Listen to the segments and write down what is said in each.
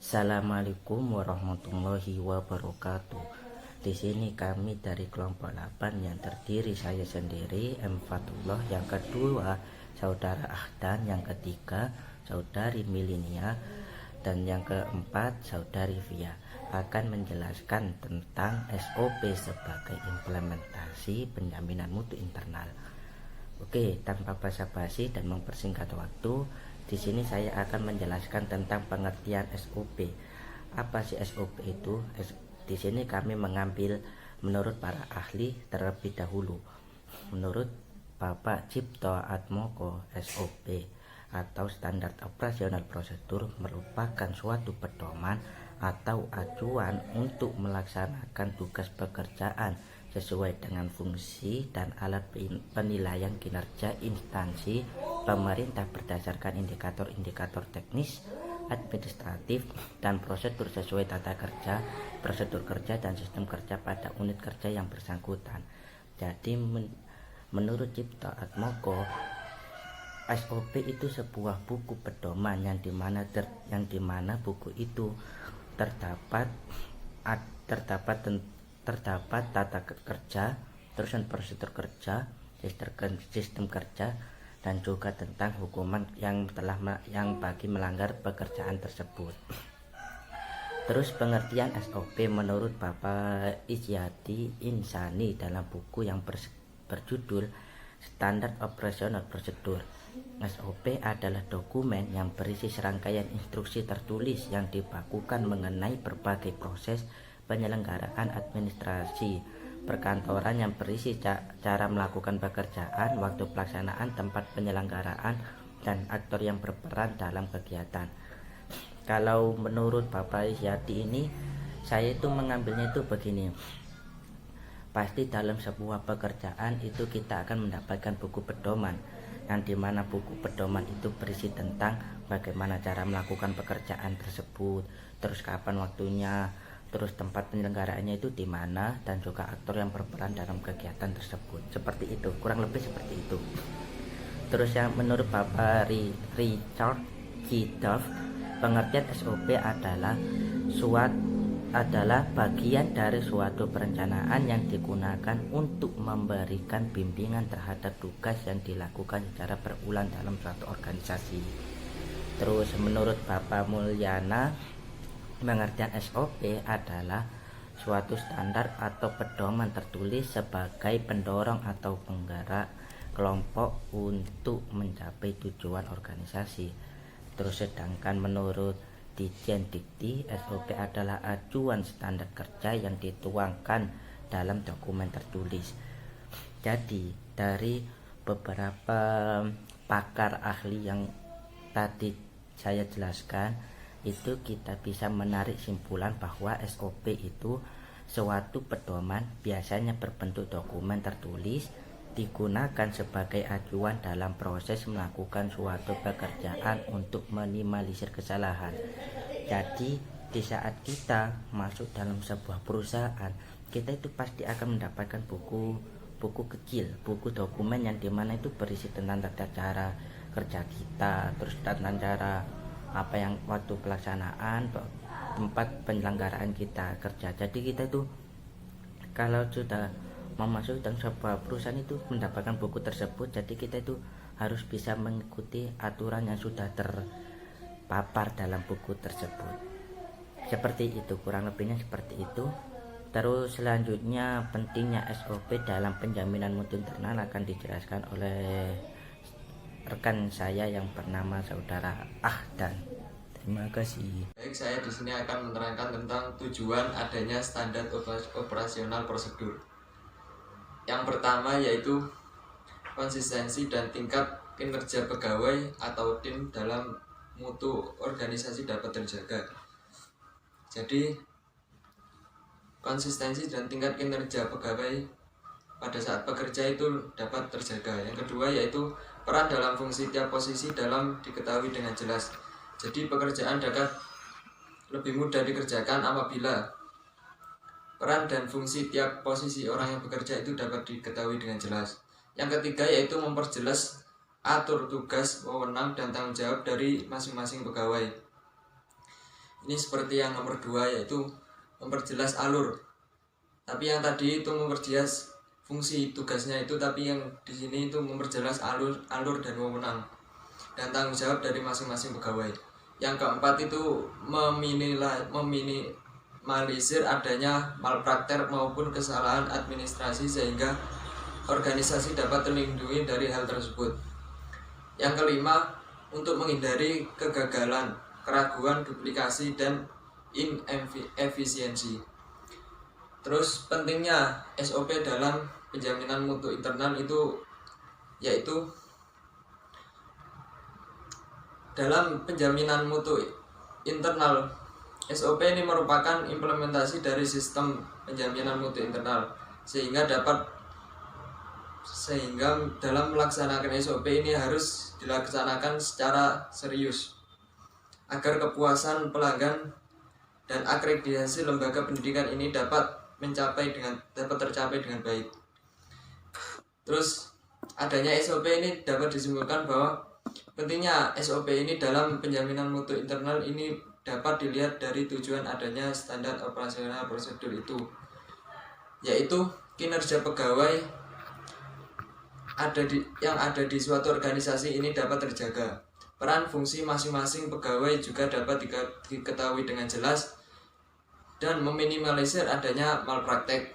Assalamualaikum warahmatullahi wabarakatuh. Di sini kami dari kelompok 8 yang terdiri saya sendiri, M. Fatullah, yang kedua saudara Ahdan, yang ketiga saudari Milinia, dan yang keempat saudari Via akan menjelaskan tentang SOP sebagai implementasi penjaminan mutu internal. Oke, tanpa basa-basi dan mempersingkat waktu, di sini saya akan menjelaskan tentang pengertian SOP. Apa sih SOP itu? Di sini kami mengambil menurut para ahli terlebih dahulu. Menurut Bapak Cipto Atmoko, SOP atau standar operasional prosedur merupakan suatu pedoman atau acuan untuk melaksanakan tugas pekerjaan sesuai dengan fungsi dan alat penilaian kinerja instansi pemerintah berdasarkan indikator-indikator teknis, administratif, dan prosedur sesuai tata kerja, prosedur kerja, dan sistem kerja pada unit kerja yang bersangkutan. Jadi menurut Cipto Atmoko, SOP itu sebuah buku pedoman yang dimana buku itu terdapat tata kerja, terusan prosedur kerja, sistem kerja, dan juga tentang hukuman yang bagi melanggar pekerjaan tersebut. Terus pengertian SOP menurut Bapak Isyadi Insani dalam buku yang berjudul Standar Operasional Prosedur. SOP adalah dokumen yang berisi serangkaian instruksi tertulis yang dibakukan mengenai berbagai proses penyelenggaraan administrasi perkantoran yang berisi cara melakukan pekerjaan, waktu pelaksanaan, tempat penyelenggaraan, dan aktor yang berperan dalam kegiatan. Kalau menurut Bapak Isyadi ini, saya itu mengambilnya itu begini. Pasti dalam sebuah pekerjaan itu kita akan mendapatkan buku pedoman, yang dimana buku pedoman itu berisi tentang bagaimana cara melakukan pekerjaan tersebut, terus kapan waktunya, terus tempat penyelenggaraannya itu di mana, dan juga aktor yang berperan dalam kegiatan tersebut. Seperti itu, kurang lebih seperti itu. Terus yang menurut Bapak Richard Kidoff, pengertian SOP adalah bagian dari suatu perencanaan yang digunakan untuk memberikan bimbingan terhadap tugas yang dilakukan secara berulang dalam suatu organisasi. Terus menurut Bapak Mulyana, pengertian SOP adalah suatu standar atau pedoman tertulis sebagai pendorong atau penggerak kelompok untuk mencapai tujuan organisasi. Terus sedangkan menurut Ditjen Dikti, SOP adalah acuan standar kerja yang dituangkan dalam dokumen tertulis. Jadi dari beberapa pakar ahli yang tadi saya jelaskan, itu kita bisa menarik simpulan bahwa SOP itu suatu pedoman biasanya berbentuk dokumen tertulis, digunakan sebagai acuan dalam proses melakukan suatu pekerjaan untuk minimalisir kesalahan. Jadi di saat kita masuk dalam sebuah perusahaan, kita itu pasti akan mendapatkan buku kecil, buku dokumen yang dimana itu berisi tentang tata cara kerja kita, terus tentang cara apa yang waktu pelaksanaan, tempat penyelenggaraan kita kerja. Jadi kita itu kalau sudah memasuki dalam sebuah perusahaan itu mendapatkan buku tersebut, jadi kita itu harus bisa mengikuti aturan yang sudah terpapar dalam buku tersebut. Seperti itu, kurang lebihnya seperti itu. Terus selanjutnya pentingnya SOP dalam penjaminan mutu internal akan dijelaskan oleh rekan saya yang bernama saudara Ahdan. Terima kasih. Baik, saya di sini akan menerangkan tentang tujuan adanya standar operasional prosedur. Yang pertama yaitu konsistensi dan tingkat kinerja pegawai atau tim dalam mutu organisasi dapat terjaga. Jadi konsistensi dan tingkat kinerja pegawai pada saat bekerja itu dapat terjaga. Yang kedua yaitu peran dalam fungsi tiap posisi dalam diketahui dengan jelas. Jadi pekerjaan dapat lebih mudah dikerjakan apabila peran dan fungsi tiap posisi orang yang bekerja itu dapat diketahui dengan jelas. Yang ketiga yaitu memperjelas atur tugas, wewenang, dan tanggung jawab dari masing-masing pegawai. Ini seperti yang nomor 2, yaitu memperjelas alur. Tapi yang tadi itu memperjelas fungsi tugasnya itu, tapi yang di sini itu memperjelas alur dan wewenang dan tanggung jawab dari masing-masing pegawai. Yang keempat itu meminimalisir adanya malpraktek maupun kesalahan administrasi sehingga organisasi dapat terlindungi dari hal tersebut. Yang kelima, untuk menghindari kegagalan, keraguan, duplikasi, dan inefisiensi. Terus pentingnya SOP dalam penjaminan mutu internal itu yaitu dalam penjaminan mutu internal, SOP ini merupakan implementasi dari sistem penjaminan mutu internal sehingga dalam melaksanakan SOP ini harus dilaksanakan secara serius agar kepuasan pelanggan dan akreditasi lembaga pendidikan ini dapat tercapai dengan baik. Terus adanya SOP ini dapat disimpulkan bahwa pentingnya SOP ini dalam penjaminan mutu internal ini dapat dilihat dari tujuan adanya standar operasional prosedur itu, yaitu kinerja pegawai yang ada di suatu organisasi ini dapat terjaga. Peran fungsi masing-masing pegawai juga dapat diketahui dengan jelas dan meminimalisir adanya malpraktek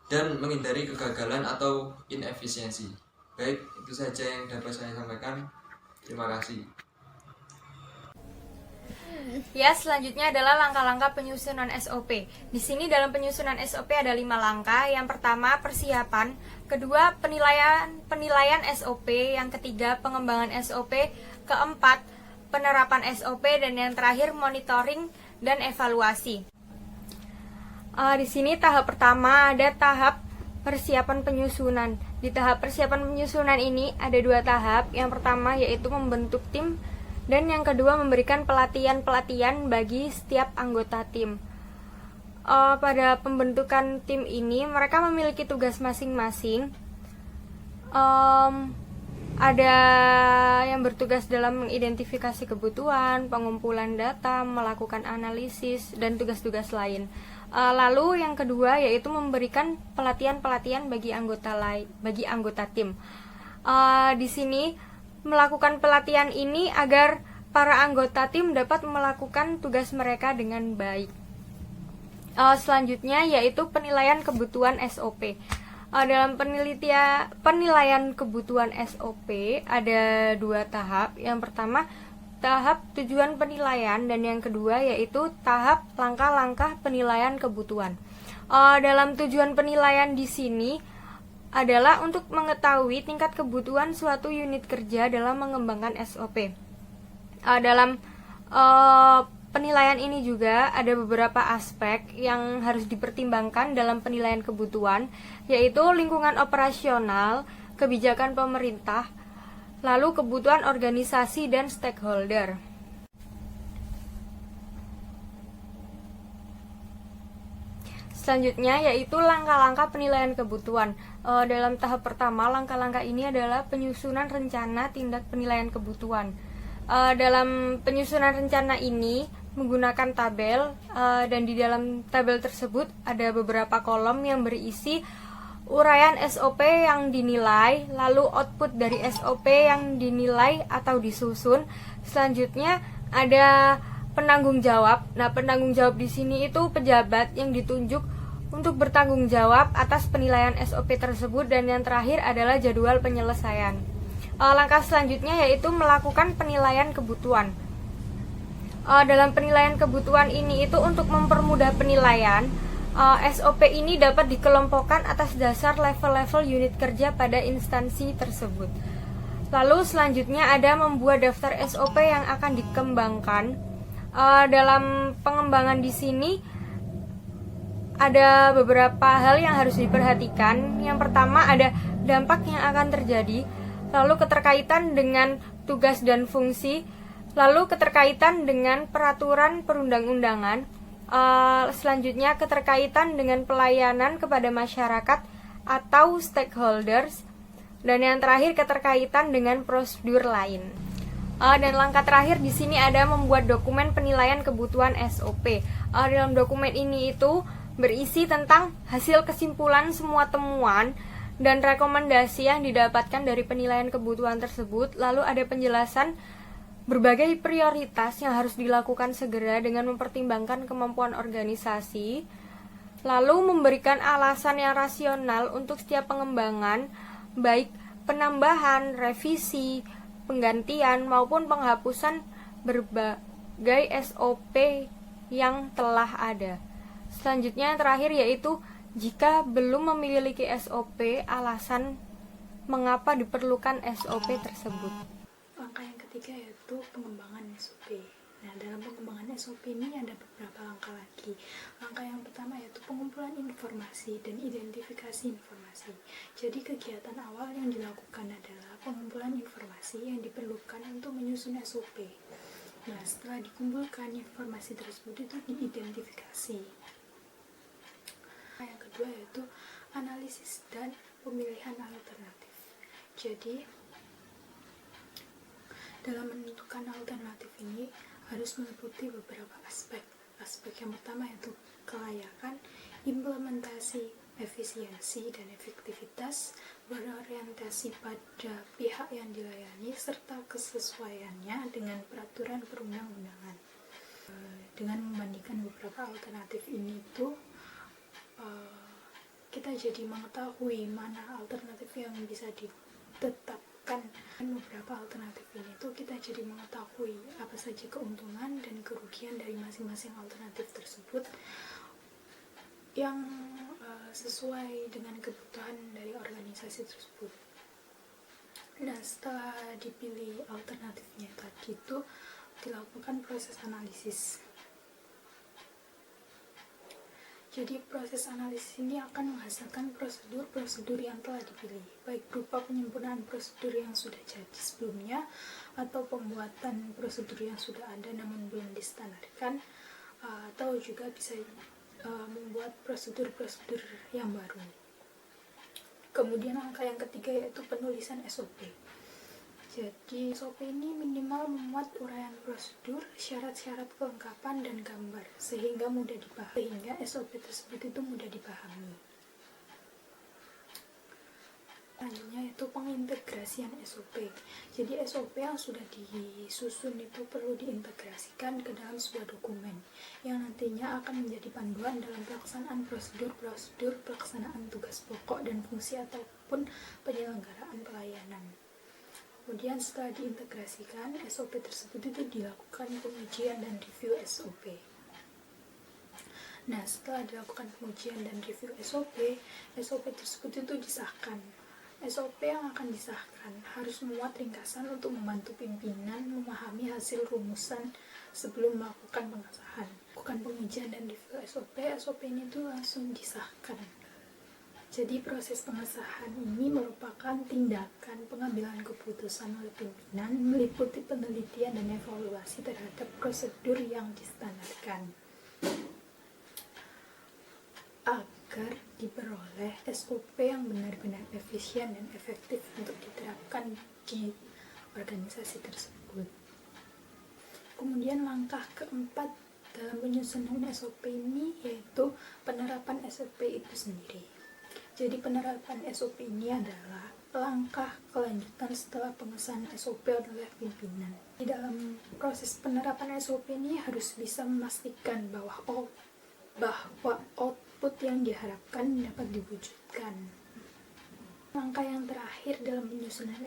dan menghindari kegagalan atau inefisiensi. Baik, itu saja yang dapat saya sampaikan. Terima kasih. Ya, selanjutnya adalah langkah-langkah penyusunan SOP. Di sini dalam penyusunan SOP ada 5 langkah. Yang pertama, persiapan. Kedua, penilaian SOP. Yang ketiga, pengembangan SOP. Keempat, penerapan SOP. Dan yang terakhir, monitoring dan evaluasi. Di sini tahap pertama ada tahap persiapan penyusunan. Di tahap persiapan penyusunan ini ada 2 tahap. Yang pertama yaitu membentuk tim, dan yang kedua memberikan pelatihan-pelatihan bagi setiap anggota tim. Pada pembentukan tim ini mereka memiliki tugas masing-masing. Ada yang bertugas dalam mengidentifikasi kebutuhan, pengumpulan data, melakukan analisis, dan tugas-tugas lain. Lalu yang kedua yaitu memberikan pelatihan-pelatihan bagi anggota tim. Di sini melakukan pelatihan ini agar para anggota tim dapat melakukan tugas mereka dengan baik. Selanjutnya yaitu penilaian kebutuhan SOP. Dalam penilaian kebutuhan SOP ada 2 tahap. Yang pertama tahap tujuan penilaian, dan yang kedua yaitu tahap langkah-langkah penilaian kebutuhan. Dalam tujuan penilaian di sini adalah untuk mengetahui tingkat kebutuhan suatu unit kerja dalam mengembangkan SOP. Dalam penilaian ini juga ada beberapa aspek yang harus dipertimbangkan dalam penilaian kebutuhan, yaitu lingkungan operasional, kebijakan pemerintah, lalu kebutuhan organisasi dan stakeholder. Selanjutnya yaitu langkah-langkah penilaian kebutuhan. Dalam tahap pertama, langkah-langkah ini adalah penyusunan rencana tindak penilaian kebutuhan. Dalam penyusunan rencana ini menggunakan tabel, dan di dalam tabel tersebut ada beberapa kolom yang berisi uraian SOP yang dinilai, lalu output dari SOP yang dinilai atau disusun. Selanjutnya ada penanggung jawab. Nah, penanggung jawab di sini itu pejabat yang ditunjuk untuk bertanggung jawab atas penilaian SOP tersebut, dan yang terakhir adalah jadwal penyelesaian. Langkah selanjutnya yaitu melakukan penilaian kebutuhan. Dalam penilaian kebutuhan ini itu untuk mempermudah penilaian, SOP ini dapat dikelompokkan atas dasar level-level unit kerja pada instansi tersebut. Lalu selanjutnya ada membuat daftar SOP yang akan dikembangkan. Dalam pengembangan di sini ada beberapa hal yang harus diperhatikan. Yang pertama ada dampak yang akan terjadi, lalu keterkaitan dengan tugas dan fungsi, lalu keterkaitan dengan peraturan perundang-undangan, selanjutnya keterkaitan dengan pelayanan kepada masyarakat atau stakeholders, dan yang terakhir keterkaitan dengan prosedur lain. Dan langkah terakhir di sini ada membuat dokumen penilaian kebutuhan SOP. Dalam dokumen ini itu berisi tentang hasil kesimpulan semua temuan dan rekomendasi yang didapatkan dari penilaian kebutuhan tersebut. Lalu ada penjelasan berbagai prioritas yang harus dilakukan segera dengan mempertimbangkan kemampuan organisasi. Lalu memberikan alasan yang rasional untuk setiap pengembangan, baik penambahan, revisi, penggantian maupun penghapusan berbagai SOP yang telah ada. Selanjutnya yang terakhir yaitu jika belum memiliki SOP, alasan mengapa diperlukan SOP tersebut. Langkah yang ketiga yaitu pengembangan SOP. Nah, dalam pengembangan SOP ini ada beberapa langkah lagi. Langkah yang pertama yaitu pengumpulan informasi dan identifikasi informasi. Jadi kegiatan awal yang dilakukan adalah pengumpulan informasi yang diperlukan untuk menyusun SOP. Nah, setelah dikumpulkan informasi tersebut itu diidentifikasi. Yang kedua yaitu analisis dan pemilihan alternatif. Jadi dalam menentukan alternatif ini harus meliputi beberapa aspek. Aspek yang pertama yaitu kelayakan, implementasi, efisiensi dan efektivitas, berorientasi pada pihak yang dilayani serta kesesuaiannya dengan peraturan perundang-undangan. Dengan membandingkan beberapa alternatif ini tuh kita jadi mengetahui mana alternatif yang bisa ditetapkan. Beberapa alternatif ini tuh kita jadi mengetahui apa saja keuntungan dan kerugian dari masing-masing alternatif tersebut yang sesuai dengan kebutuhan dari organisasi tersebut. Nah, setelah dipilih alternatifnya tadi itu dilakukan proses analisis. Jadi proses analisis ini akan menghasilkan prosedur-prosedur yang telah dipilih, baik berupa penyempurnaan prosedur yang sudah jadi sebelumnya atau pembuatan prosedur yang sudah ada namun belum distandarkan, atau juga bisa membuat prosedur-prosedur yang baru. Kemudian angka yang ketiga yaitu penulisan SOP. Jadi SOP ini minimal memuat uraian prosedur, syarat-syarat kelengkapan dan gambar sehingga mudah dipahami, sehingga SOP tersebut itu mudah dipahami. Selanjutnya yaitu pengintegrasian SOP. Jadi SOP yang sudah disusun itu perlu diintegrasikan ke dalam sebuah dokumen yang nantinya akan menjadi panduan dalam pelaksanaan prosedur-prosedur pelaksanaan tugas pokok dan fungsi ataupun penyelenggaraan pelayanan. Kemudian setelah diintegrasikan, SOP tersebut itu dilakukan pengujian dan review SOP. Nah, setelah dilakukan pengujian dan review SOP tersebut itu disahkan. SOP yang akan disahkan harus memuat ringkasan untuk membantu pimpinan memahami hasil rumusan sebelum melakukan pengesahan. Bukan pengujian dan review SOP ini tuh langsung disahkan. Jadi proses pengesahan ini merupakan tindakan pengambilan keputusan oleh pimpinan meliputi penelitian dan evaluasi terhadap prosedur yang distandarkan agar diperoleh SOP yang benar-benar efisien dan efektif untuk diterapkan di organisasi tersebut. Kemudian langkah keempat dalam penyusunan SOP ini yaitu penerapan SOP itu sendiri. Jadi penerapan SOP ini adalah langkah kelanjutan setelah pengesahan SOP oleh pimpinan. Di dalam proses penerapan SOP ini harus bisa memastikan bahwa output yang diharapkan dapat diwujudkan. Langkah yang terakhir dalam penyusunan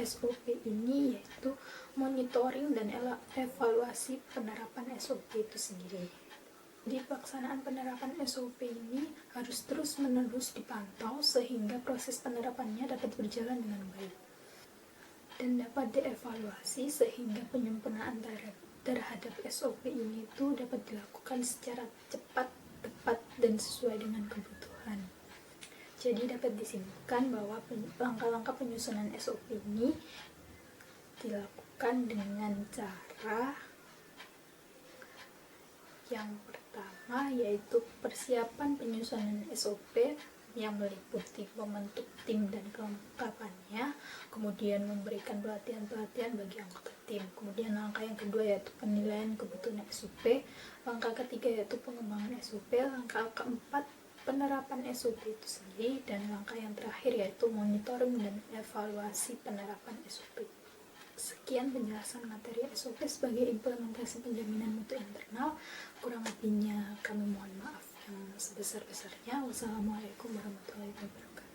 SOP ini yaitu monitoring dan evaluasi penerapan SOP itu sendiri. Di pelaksanaan penerapan SOP ini harus terus-menerus dipantau sehingga proses penerapannya dapat berjalan dengan baik dan dapat dievaluasi sehingga penyempurnaan terhadap SOP ini itu dapat dilakukan secara cepat, tepat, dan sesuai dengan kebutuhan. Jadi dapat disimpulkan bahwa langkah-langkah penyusunan SOP ini dilakukan dengan cara yang pertama yaitu persiapan penyusunan SOP yang meliputi membentuk tim dan kelengkapannya, kemudian memberikan pelatihan-pelatihan bagi anggota tim. Kemudian langkah yang kedua yaitu penilaian kebutuhan SOP, langkah ketiga yaitu pengembangan SOP, langkah keempat penerapan SOP itu sendiri, dan langkah yang terakhir yaitu monitoring dan evaluasi penerapan SOP. Sekian penjelasan materi SOP sebagai implementasi penjaminan mutu internal. Kurang lebihnya kami mohon maaf yang sebesar-besarnya. Wassalamualaikum warahmatullahi wabarakatuh.